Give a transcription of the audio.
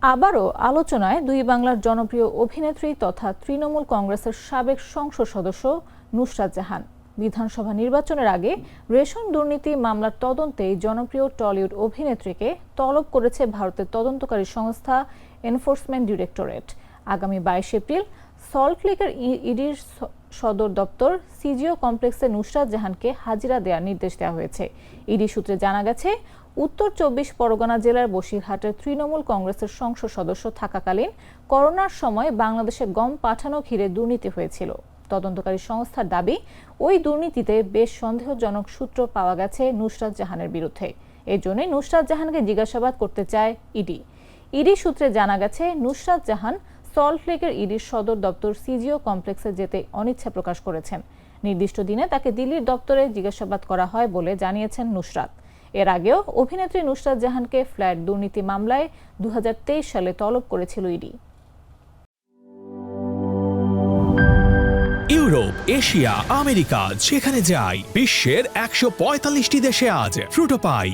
আবারও আলোচনায় দুই বাংলার জনপ্রিয় অভিনেত্রী তথা তৃণমূল কংগ্রেসের সাবেক সংসদ সদস্য নুসরাত জাহান। বিধানসভা নির্বাচনের আগে রেশন দুর্নীতি মামলার তদন্তে জনপ্রিয় টলিউড অভিনেত্রীকে তলব করেছে ভারতের তদন্তকারী সংস্থা এনফোর্সমেন্ট ডিরেক্টরেট। আগামী 22 এপ্রিল সল্টলেকের ইডির সদর দপ্তর সিজিও কমপ্লেক্সে নুসরাত জাহানকে হাজিরা দেওয়ার নির্দেশ দেওয়া হয়েছে। ইডি সূত্রে জানা গেছে, উত্তর 24 পরগনা জেলার বসিরহাটের তৃণমূল কংগ্রেসের সংসদ সদস্য থাকাকালীন করোনার সময় বাংলাদেশে গম পাঠানো ঘিরে দুর্নীতি হয়েছিল। তদন্তকারী সংস্থার দাবি, ওই দুর্নীতিতে বেশ সন্দেহজনক সূত্র পাওয়া গেছে নুসরাত জাহানের বিরুদ্ধে। এর জন্যই নুসরাত জাহানকে জিজ্ঞাসাবাদ করতে চায় ইডি। ইডি সূত্রে জানা গেছে, নুসরাত জাহান সল্টলেকের ইডির সদর দপ্তর সিজিও কমপ্লেক্সে যেতে অনিচ্ছা প্রকাশ করেছেন। নির্দিষ্ট দিনে তাকে দিল্লির দপ্তরে জিজ্ঞাসাবাদ করা হয় বলে জানিয়েছেন নুসরাত। এর আগেও অভিনেত্রী নুসরাত জাহানকে ফ্ল্যাট দুর্নীতি মামলায় 2023 সালে তলব করেছিল ইডি। ইউরোপ, এশিয়া, আমেরিকা যেখানে যাই, বিশ্বের 145টি দেশে আজ ফ্রুটো পাই।